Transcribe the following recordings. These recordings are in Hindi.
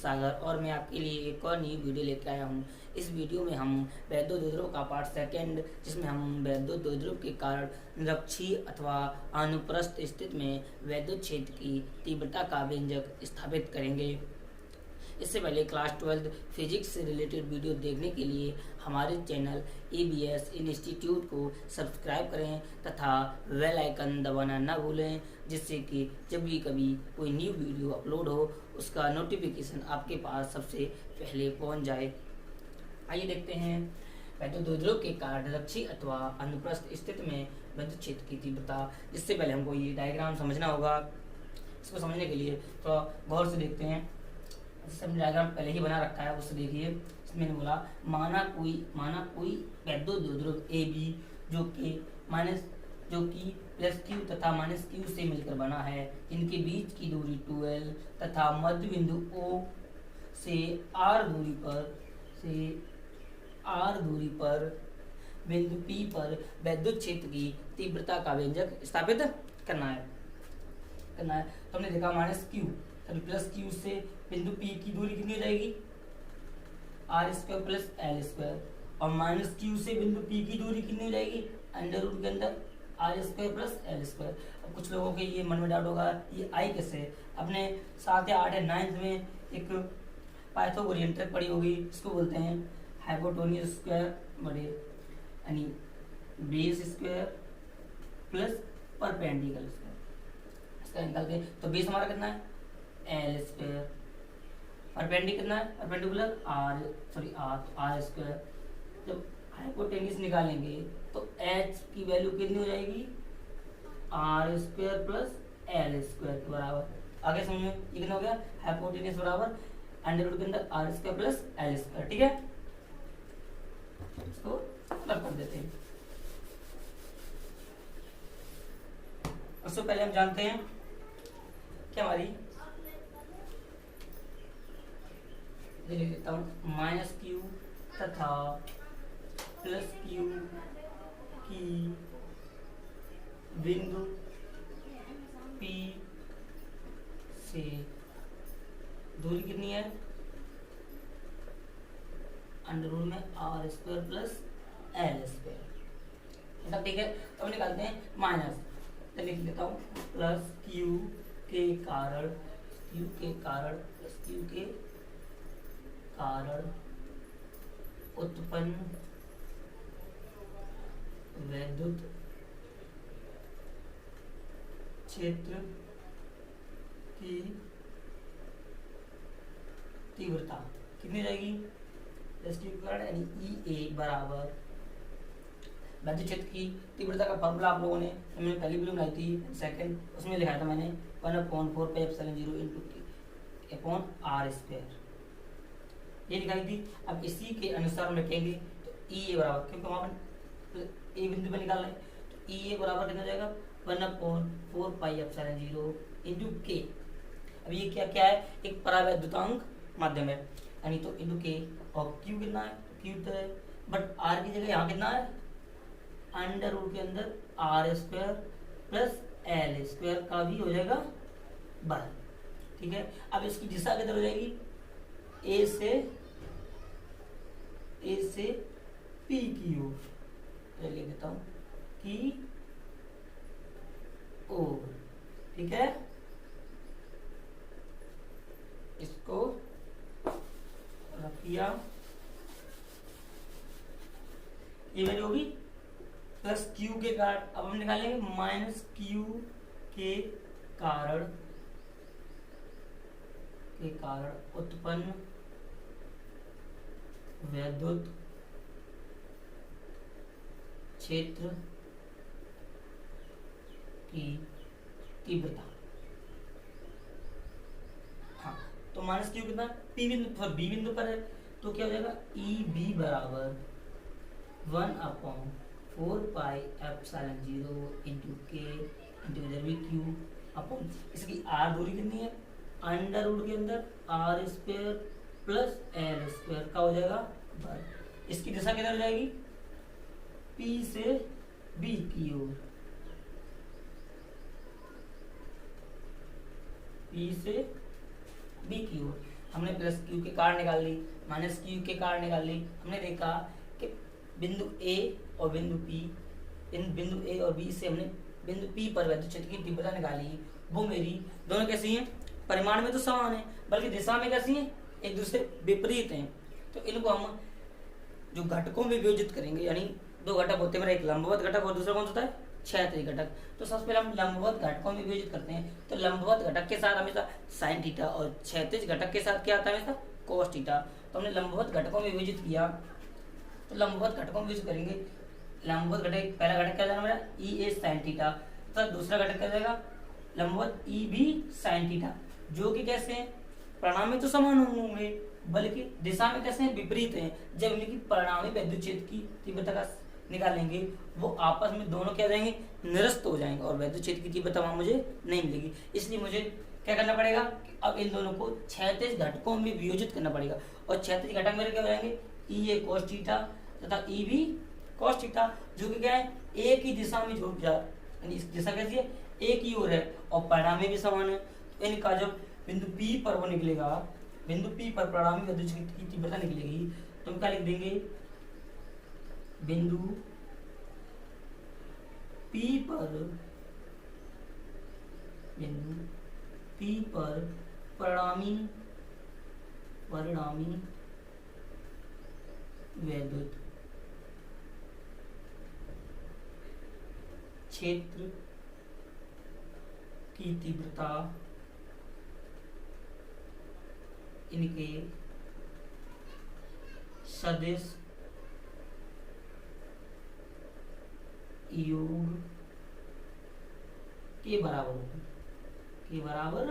सागर और मैं आपके लिए एक और नई वीडियो लेकर आया हूँ। इस वीडियो में हम वैद्योद्रोह का पार्ट सेकंड, जिसमें हम वैद्योद्रोह के कारण निरक्षीय अथवा अनुप्रस्थ स्थिति में वैद्युत क्षेत्र की तीव्रता का व्यंजक स्थापित करेंगे। इससे पहले क्लास 12 फिजिक्स से रिलेटेड वीडियो देखने के लिए हमारे चैनल EBS इंस्टीट्यूट को सब्सक्राइब करें तथा बेल आइकन दबाना न भूलें, जिससे कि जब भी कभी कोई न्यू वीडियो अपलोड हो उसका नोटिफिकेशन आपके पास सबसे पहले पहुंच जाए। आइए देखते हैं वैद्युद्रोह के कारण निरक्षीय अथवा अनुप्रस्थ स्थिति में विद्युत क्षेत्र की तीव्रता। इससे पहले हमको ये डायग्राम समझना होगा। इसको समझने के लिए थोड़ा गौर से देखते हैं। जैसे हमने डायग्राम पहले ही बना रखा है, उससे देखिए। इसमें मैंने बोला माना कोई वैद्युद्रोह AB जो कि प्लस Q तथा माइनस Q से मिलकर बना है। इनके बीच की दूरी 2L तथा मध्य बिंदु O से R दूरी पर बिंदु P पर वैद्युत क्षेत्र की तीव्रता का व्यंजक स्थापित करना है। तो हमने देखा माइनस Q प्लस Q से बिंदु P की दूरी कितनी हो जाएगी, R² प्लस L², और माइनस Q से बिंदु P की दूरी कितनी हो जाएगी, अंडर रूट के अंदर R² प्लस L²। अब कुछ लोगों के ये मन में डाउट होगा, ये I कैसे? अपने 7 या 8 या 9th में एक पाइथागोरियन ट्रिक पढ़ी होगी, इसको बोलते हैं हाइपोटेन्यूज स्क्वायर बटे यानी base square plus perpendicular square. इसका निकाल के तो बेस हमारा कितना है L², परपेंडिकुलर R²। जब हाइपोटेन्यूज निकालेंगे तो H की वैल्यू कितनी हो जाएगी, R² प्लस L² के बराबर। आगे समझो ये कितना हो गया, हाइपोटेन्यूज बराबर अंडर रूट के अंदर R² प्लस L²। ठीक है, इसको रब कर देते हैं। उससे पहले हम जानते हैं कि हमारी लिख देता हूँ माइनस Q तथा प्लस Q की बिंदु P से दूरी कितनी है, अंडर रूट में R² प्लस L²। मतलब ठीक है, तो हम निकालते हैं माइनस, तो लिख देता हूँ प्लस Q के कारण प्लस Q के कारण उत्पन्न वैद्युत क्षेत्र की तीव्रता कितनी जाएगी, प्लस Q के कारण यानी EA बराबर वैद्युत क्षेत्र की तीव्रता का फॉर्मूला आप लोगों ने मैंने पहली वीडियो बनाई थी सेकंड, उसमें लिखा था मैंने 1/4πε0 × R², ये दिखाई थी। अब इसी के अनुसार हम लिखेंगे तो EA बराबर, क्योंकि वहां पर ए बिंदु पर निकाल रहे हैं, तो EA बराबर कितना जाएगा 1/4πε0 × K। अब ये क्या है, एक परावैद्युतांक माध्यम है यानी तो × K, और Q कितना है, Q तो है बट R की जगह यहाँ कितना है, अंडर रूट के अंदर R² प्लस L² का भी हो जाएगा बल। ठीक है, अब इसकी दिशा किधर हो जाएगी, A से P की ओर, लिख देता हूं की ओर। ठीक है, इसको रख दिया, ये वैल्यू होगी प्लस Q के कारण। अब हम निकालेंगे माइनस Q के कारण उत्पन्न वैद्युत क्षेत्र की तीव्रता। हाँ, तो माइनस Q कितना P बिंदु B बिंदु पर है, तो क्या हो जाएगा EB बराबर 1/4πε0 × K × Q अपॉन इसकी R दूरी कितनी है, अंडर रूट के अंदर R² प्लस L² का हो जाएगा बल। इसकी दिशा किधर हो जाएगी, P से B की ओर, P से B की ओर। हमने प्लस क्यू के कार निकाल ली, माइनस क्यू के कार निकाल ली। हमने देखा कि बिंदु ए और बिंदु पी, इन बिंदु ए और बी से हमने बिंदु पी पर वैद्युत क्षेत्र की तीव्रता निकाली। वो मेरी दोनों कैसी हैं, परिमाण में तो समान है बल्कि दिशा में कैसी हैं, एक दूसरे विपरीत हैं। तो इनको हम जो घटकों में वियोजित करेंगे, यानी दो घटक होते हैं मेरा, एक लंबवत घटक और दूसरा कौन सा होता है, क्षैतिज घटक। तो सबसे पहले हम लंबवत घटकों में वियोजित करते हैं। तो लंबवत घटक के साथ हमेशा साइन थीटा और क्षैतिज घटक के साथ क्या आता है, हमेशा कोस थीटा। तो हमने लंबवत घटकों में वियोजित किया, तो लंबवत घटकों में वियोजित करेंगे। लंबवत घटक, पहला घटक क्या जाएगा मेरा, ई ए साइन थीटा, तथा दूसरा घटक क्या जाएगा, लंबवत ई बी साइन थीटा, जो कि कैसे हैं, परिणाम में तो समान होंगे बल्कि दिशा में कैसे हैं, विपरीत हैं। जब इनकी परिणामी वैद्युत क्षेत्र की तीव्रता का निकालेंगे, वो आपस में दोनों क्या जाएंगे, निरस्त हो जाएंगे और वैद्युत क्षेत्र की तीव्रता वहां मुझे नहीं मिलेगी। इसलिए मुझे क्या करना पड़ेगा कि अब इन दोनों को क्षैतिज घटकों में वियोजित करना पड़ेगा। और क्षैतिज घटक मेरे क्या हो जाएंगे, ई ए कोस थीटा तथा ई बी कोस थीटा, जो कि क्या है, एक ही दिशा में झुक जा, यानी इस दिशा कैसी है, एक ही ओर है और परिणामी भी समान है। तो इनका जब बिंदु पी पर वो निकलेगा, बिंदु पी पर परिणामी वैद्युत क्षेत्र की तीव्रता निकलेगी, तो हम क्या लिख देंगे, बिंदु पी पर, बिंदु पी पर परिणामी वैद्युत क्षेत्र की तीव्रता इनके सदिश योग के बराबर होगी, के बराबर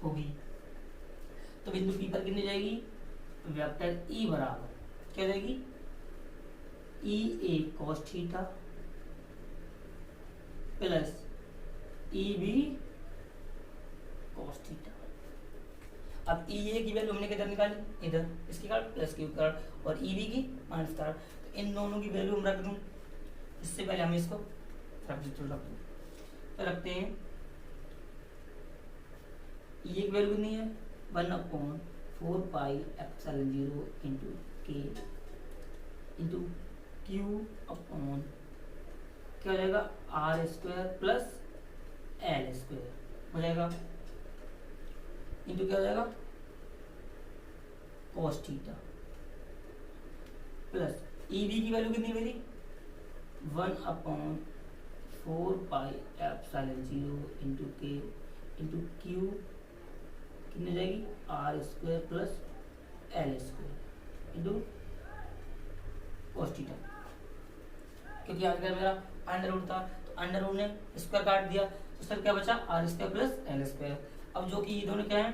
होगी। तो बिंदु पी पर कितनी जाएगी, वेक्टर ई बराबर क्या हो जाएगी, E A cos theta plus E B cos theta. अब ई ए की वैल्यू हमने किधर निकाली, इधर, इसकी कार्ड प्लस की कार्ड, और ई बी की माइनस कार्ड। तो इन दोनों की वैल्यू हम रख दूं, इससे पहले हम इसको रख दूं, तो रखते हैं। ई की वैल्यू कितनी है, 1/4 pi epsilon 0 into K into Q upon क्या हो जाएगा, R square plus L square हो जाएगा, इंटू क्या हो जाएगा, cos theta plus E B की वैल्यू कितनी मेरी, 1/4 pi epsilon 0 into K into Q कितनी जाएगी, R square plus L square into cos theta. क्योंकि आगे मेरा अंडर रूट था, तो अंडर रूट ने स्क्वायर काट दिया, तो सर क्या बचा, R square plus L square. अब जो कि ये दोनों क्या है,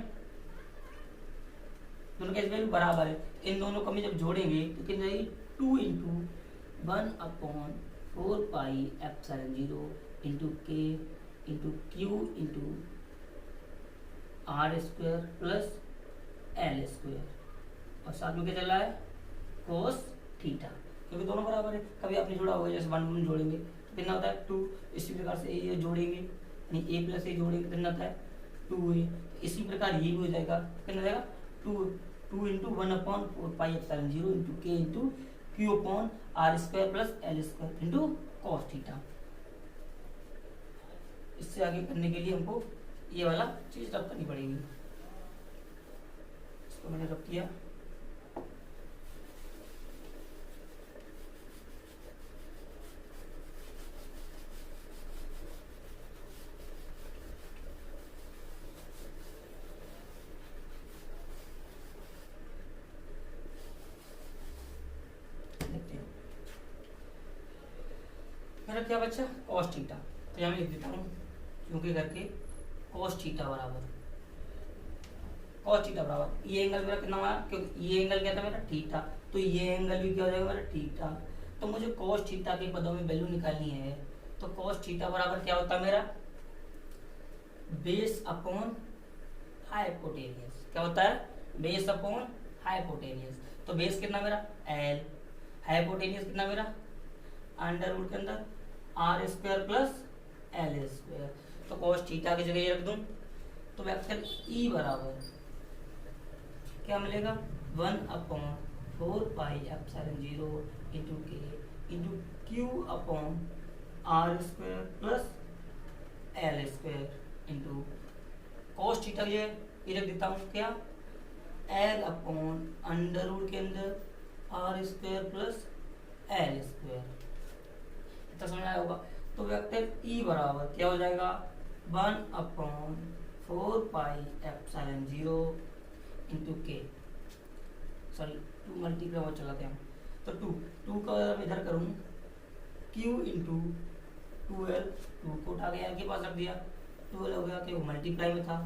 दोनों की वैल्यू बराबर है, इन दोनों को हम जब जोड़ेंगे तो कितनी जाएगी, 2 into 1/4 pi epsilon 0 into K into Q into R square plus L square, और साथ में क्या चल रहा है, कोस थीटा, क्योंकि दोनों बराबर है। कभी आपने जोड़ा होगा, जैसे 1 जोड़ेंगे तो कितना होता है, 2। इसी प्रकार से ये जोड़ेंगे, यानी ए प्लस ए जोड़ेंगे कितना होता है, 2a। इसी प्रकार ये भी हो जाएगा, कितना हो जाएगा, 2 into 1/4 pi epsilon 0 into K into Q upon R square plus L square into cos theta. इससे आगे करने के लिए हमको ये वाला चीज रब करनी पड़ेगी। इसको मैंने रब किया, मेरा क्या बच्चा, कॉस थीटा। तो यहाँ मैं लिख देता हूँ, क्योंकि करके कॉस थीटा बराबर, कॉस थीटा बराबर ये एंगल मेरा कितना हुआ, क्योंकि ये एंगल क्या था मेरा, थीटा, तो ये एंगल भी क्या हो जाएगा मेरा, थीटा। तो मुझे कॉस थीटा के पदों में वैल्यू निकालनी है, तो कॉस थीटा बराबर क्या होता है मेरा, बेस अपॉन हाइपोटेनियस। क्या होता है, बेस अपॉन हाइपोटेनियस। तो बेस कितना मेरा, एल, हाइपोटेनियस कितना मेरा, अंडर रूट के अंदर R square plus L square. तो कॉस थीटा की जगह ये रख दूं, तो वेक्टर ई बराबर क्या मिलेगा 1/4πε0 into K into Q upon R square plus L square into cos theta ये रख देता हूँ क्या एल अपॉन अंडर रूट के अंदर R square plus L square. इतना समझ आया होगा। तो वेक्टर ई बराबर क्या हो जाएगा 1/4πε0 इंटू के सॉरी 2 मल्टीप्लाई और चलाते हैं। तो 2 का अगर मैं इधर करूँ q इंटू 12 2 को उठा के के पास रख दिया 12 हो गया कि वो मल्टीप्लाई में था।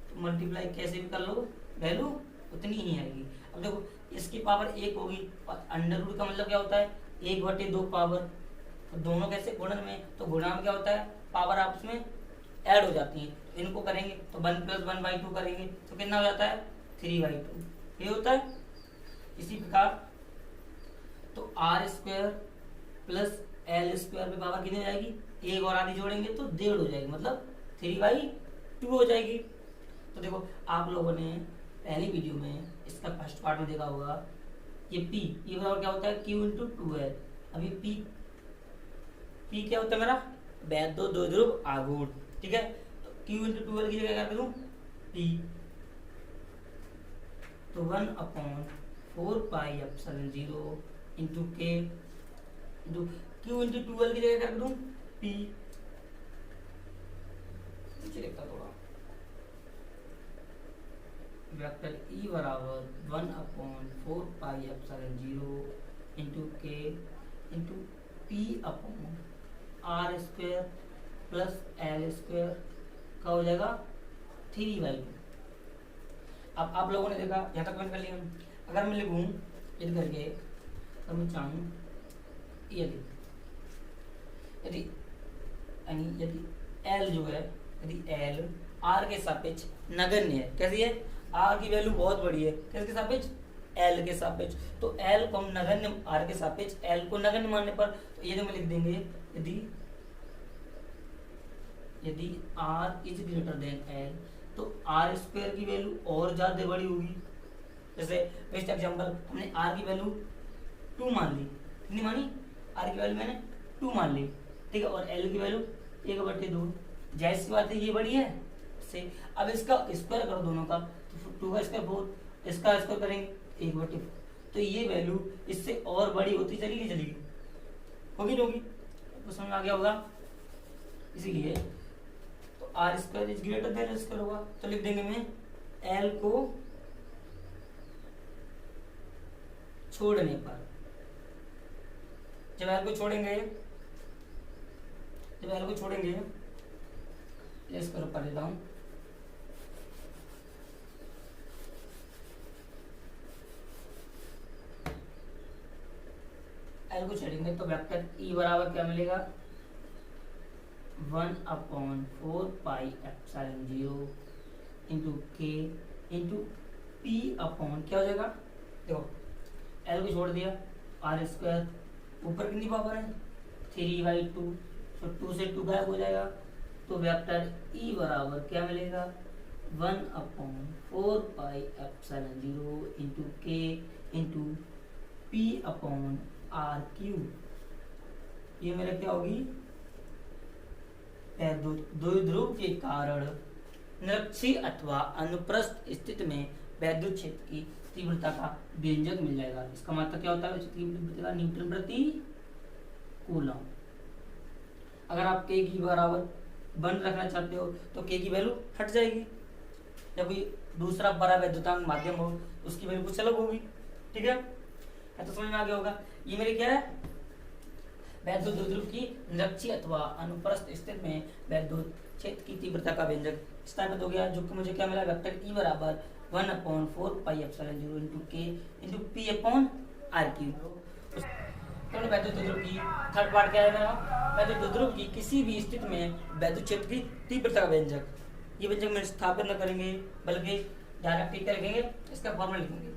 तो मल्टीप्लाई कैसे भी कर लो वैल्यू उतनी ही आएगी। अब देखो इसकी पावर 1 होगी और अंडर रूट का मतलब क्या होता है 1/2 पावर। तो दोनों कैसे गुणन में तो गुणा में क्या होता है पावर आपस में ऐड हो जाती है। तो इनको करेंगे तो 1 + 1/2 करेंगे तो कितना हो जाता है 3/2 ये होता है। इसी प्रकार तो R square plus L square में पावर कितनी हो जाएगी 1 और आधी जोड़ेंगे तो 1.5 हो जाएगी मतलब 3/2 हो जाएगी। तो देखो आप लोगों ने पहली वीडियो में इसका फर्स्ट पार्ट में देखा होगा ये p ये बराबर क्या होता है q इंटू 2l। अभी p क्या होता है मेरा वैद्य द्विध्रुव आघूर्ण ठीक है। तो q इंटू 2l की जगह क्या कर दूं p तो 1/4πε0 into k into q into 2l की जगह क्या कर दूं p नीचे लिखता थोड़ा वेक्टर ई बराबर 1/4πε0 into K into P upon R square plus L square का हो जाएगा 3/2। अब आप लोगों ने देखा यहाँ तक मैंने कर लिया। अगर मैं लिखूँ इधर करके तो मैं चाहूँ यदि एल जो है यदि एल आर के सापेक्ष नगण्य है कैसी है आर की वैल्यू बहुत बड़ी है किसके सापेक्ष एल के सापेक्ष। तो एल को हम नगण्य आर के सापेक्ष एल को नगण्य मानने पर तो ये जो मैं लिख देंगे यदि R is greater than L तो आर स्क्वायर की वैल्यू और ज्यादा बड़ी होगी। जैसे बेस्ट एग्जांपल हमने आर की वैल्यू 2 मान ली कितनी मानी आर की वैल्यू मैंने 2 मान ली ठीक है और एल की वैल्यू 1/2 जाहिर सी बात है ये बड़ी है से। अब इसका स्क्वायर करो दोनों का तो 2 का स्क्वायर 4 इसका स्क्वायर करेंगे 1/4 तो ये वैल्यू इससे और बड़ी होती चलेगी होगी नहीं होगी तो समझ आ गया होगा। इसीलिए तो R square is greater than L square होगा तो लिख देंगे मैं एल को छोड़ने पर जब एल को छोड़ेंगे इसको ऊपर देता हूं एल को छोड़ेंगे तो वेक्टर ई बराबर क्या मिलेगा 1/4πε0 into K into P upon क्या हो जाएगा देखो एल को छोड़ दिया आर स्क्वायर ऊपर कितनी पावर है 3/2 तो 2 से 2 गायब हो जाएगा। तो वेक्टर ई बराबर क्या मिलेगा 1/4πε0 into K into P upon R cube. ये मेरा क्या होगी द्विध्रुव के कारण निरक्षीय अथवा अनुप्रस्थ स्थिति में वैद्युत क्षेत्र की तीव्रता का व्यंजक मिल जाएगा। इसका मतलब क्या होता है तीव्रता न्यूटन प्रति कूलम। अगर आप के की बराबर 1 रखना चाहते हो तो के की वैल्यू हट जाएगी। जब कोई दूसरा बड़ा वैद्युतांक माध्यम हो उसकी वैल्यू कुछ अलग होगी ठीक है तो समझ में आ गया होगा। ये मेरे क्या है वैद्युत द्विध्रुव की निरक्षीय अथवा अनुप्रस्थ स्थिति में वैद्युत क्षेत्र की तीव्रता का व्यंजक स्थापित हो गया जो कि मुझे क्या मिला वेक्टर ई बराबर 1/4πε0 into K into P upon R cube. तो वैद्युत द्विध्रुव की थर्ड पार्ट क्या है मेरा वैद्युत द्विध्रुव की किसी भी स्थिति में वैद्युत क्षेत्र की तीव्रता का व्यंजक। ये व्यंजक में स्थापित न करेंगे बल्कि डायरेक्ट क्या लिखेंगे इसका फॉर्मूला लिखेंगे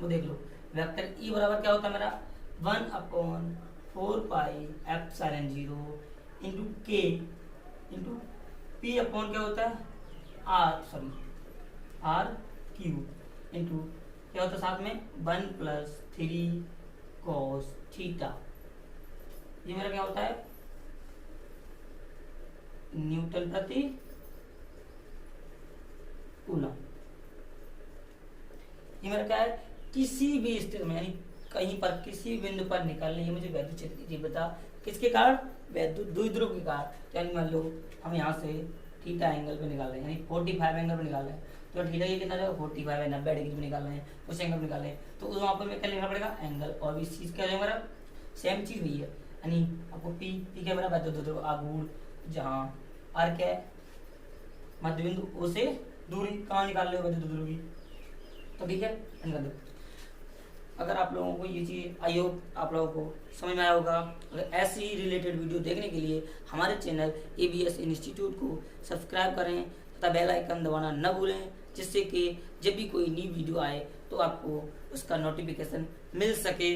वो देख लो। वेक्टर ई बराबर क्या होता है मेरा 1/4πε0 into K into P upon क्या होता है आर क्यू इंटू क्या होता है साथ में 1+3 cos थीटा। ये मेरा क्या होता है न्यूटन प्रति कूलम। ये मेरा क्या है किसी भी स्थिति में यानी कहीं पर किसी बिंदु पर निकालने ये मुझे वैद्युत क्षेत्र की तीव्रता किसके कारण वैद्युत द्विध्रुव के कारण। यानी मान लो हम यहाँ से थीटा एंगल पे निकाल रहे हैं यानी 45 एंगल पे निकाल रहे हैं तो थीटा ये कितना है 45 है 90 डिग्री पे निकाल रहे हैं उस एंगल पे निकाल रहे हैं तो वहाँ पर क्या लिखना पड़ेगा एंगल और इस चीज क्या हो जाएगा सेम चीज हुई है यानी आपको पी क्या मेरा वैद्युत द्विध्रुव आघूर्ण जहाँ आर क्या है मध्य बिंदु ओ से दूरी कहाँ निकाल रहे हो वैद्युत द्विध्रुव की तो ठीक है कर दो। अगर आप लोगों को ये चीज़ आई होप आप लोगों को समझ में आया होगा। अगर ऐसी ही रिलेटेड वीडियो देखने के लिए हमारे चैनल ABS इंस्टीट्यूट को सब्सक्राइब करें तथा बेल आइकन दबाना न भूलें जिससे कि जब भी कोई नई वीडियो आए तो आपको उसका नोटिफिकेशन मिल सके।